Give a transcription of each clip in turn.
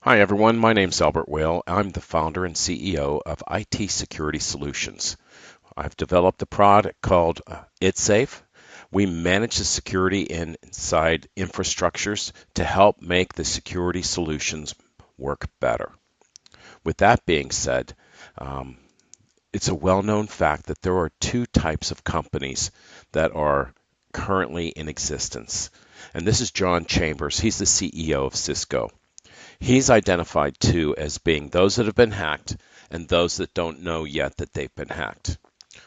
Hi everyone, my name's Albert Whale. I'm the founder and CEO of IT Security Solutions. I've developed a product called ItSafe. We manage the security inside infrastructures to help make the security solutions work better. With that being said, um, it's a well-known fact that there are two types of companies that are currently in existence. And this is John Chambers. He's the CEO of Cisco. He's identified two as being those that have been hacked and those that don't know yet that they've been hacked.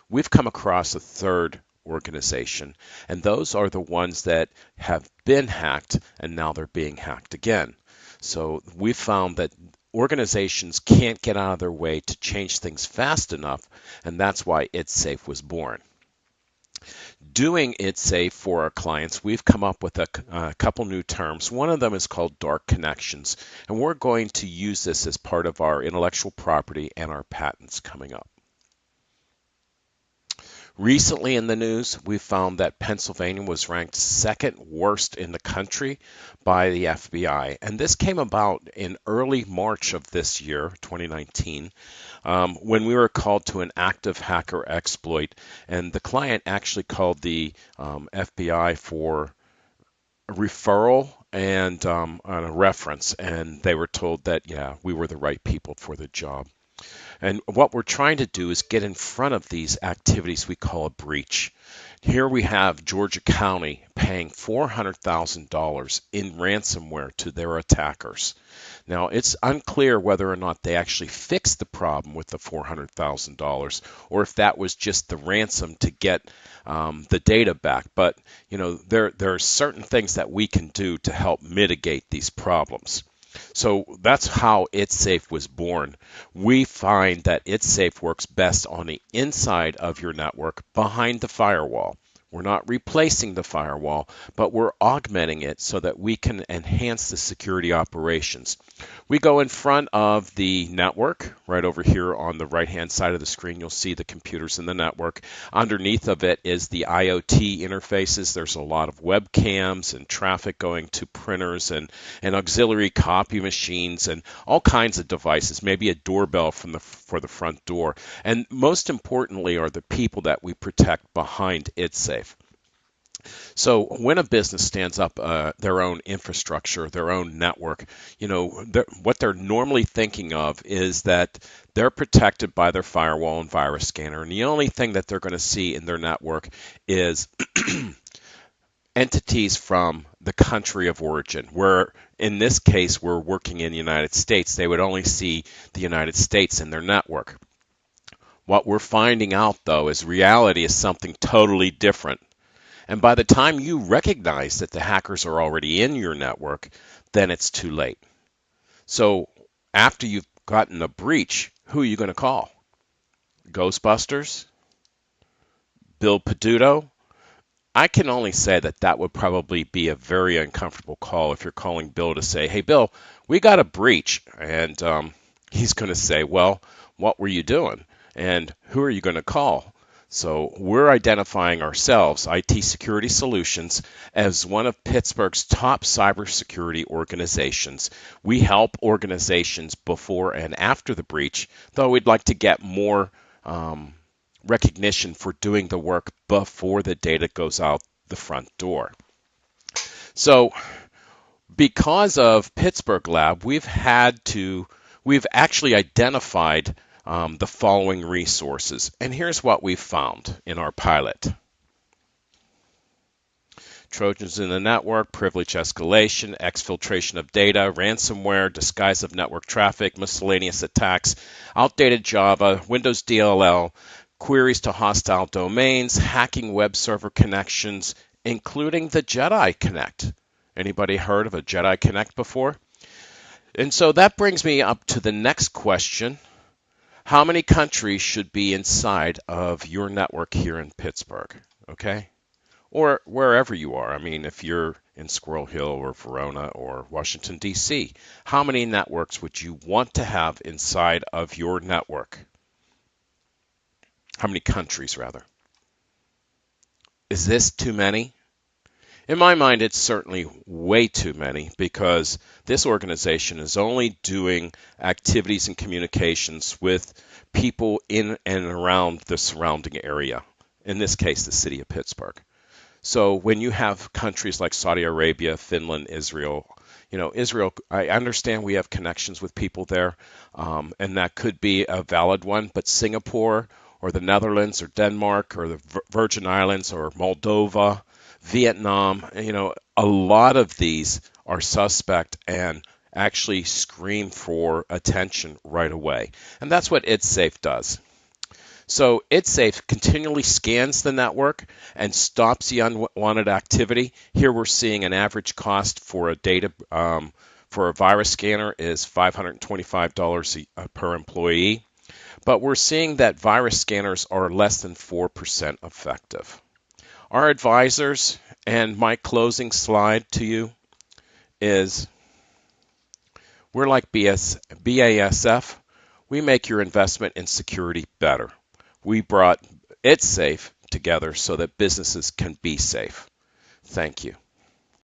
We've come across a third organization, and those are the ones that have been hacked and now they're being hacked again. So we've found that organizations can't get out of their way to change things fast enough, and that's why ItSafe was born. Doing it safe for our clients, we've come up with a couple new terms. One of them is called dark connections, and we're going to use this as part of our intellectual property and our patents coming up. Recently in the news, we found that Pennsylvania was ranked second worst in the country by the FBI. And this came about in early March of this year, 2019, when we were called to an active hacker exploit. And the client actually called the FBI for a referral and a reference. And they were told that, yeah, we were the right people for the job. And what we're trying to do is get in front of these activities we call a breach. Here we have Georgia County paying $400,000 in ransomware to their attackers. Now, it's unclear whether or not they actually fixed the problem with the $400,000 or if that was just the ransom to get the data back. But, there are certain things that we can do to help mitigate these problems. So that's how ItSafe was born. We find that ItSafe works best on the inside of your network behind the firewall. We're not replacing the firewall, but we're augmenting it so that we can enhance the security operations. We go in front of the network. Right over here on the right-hand side of the screen, you'll see the computers in the network. Underneath of it is the IoT interfaces. There's a lot of webcams and traffic going to printers and auxiliary copy machines and all kinds of devices, maybe a doorbell for the front door. And most importantly are the people that we protect behind ItSafe. So when a business stands up their own infrastructure, their own network, what they're normally thinking of is that they're protected by their firewall and virus scanner, and the only thing that they're going to see in their network is entities from the country of origin, where in this case we're working in the United States. They would only see the United States in their network. What we're finding out, though, is reality is something totally different. And by the time you recognize that the hackers are already in your network, then it's too late. So after you've gotten a breach, who are you going to call? Ghostbusters? Bill Peduto? I can only say that that would probably be a very uncomfortable call if you're calling Bill to say, hey, Bill, we got a breach. And he's going to say, well, what were you doing? And who are you going to call? So we're identifying ourselves, IT Security Solutions, as one of Pittsburgh's top cybersecurity organizations. We help organizations before and after the breach, though we'd like to get more recognition for doing the work before the data goes out the front door. So because of PghLab, we've actually identified the following resources. And here's what we've found in our pilot. Trojans in the network, privilege escalation, exfiltration of data, ransomware, disguise of network traffic, miscellaneous attacks, outdated Java, Windows DLL, queries to hostile domains, hacking web server connections, including the Jedi Connect. Anybody heard of a Jedi Connect before? And so that brings me up to the next question. How many countries should be inside of your network here in Pittsburgh? Okay? Or wherever you are. I mean, if you're in Squirrel Hill or Verona or Washington, D.C., how many networks would you want to have inside of your network? How many countries, rather? Is this too many? In my mind, it's certainly way too many because this organization is only doing activities and communications with people in and around the surrounding area, in this case, the city of Pittsburgh. So when you have countries like Saudi Arabia, Finland, Israel, Israel, I understand we have connections with people there, and that could be a valid one, but Singapore or the Netherlands or Denmark or the Virgin Islands or Moldova, Vietnam, a lot of these are suspect and actually scream for attention right away. And that's what It's Safe does. So ItSafe continually scans the network and stops the unwanted activity. Here we're seeing an average cost for a for a virus scanner is $525 per employee, but we're seeing that virus scanners are less than 4% effective. Our advisors, and my closing slide to you is we're like BASF. We make your investment in security better. We brought It's Safe together so that businesses can be safe. Thank you.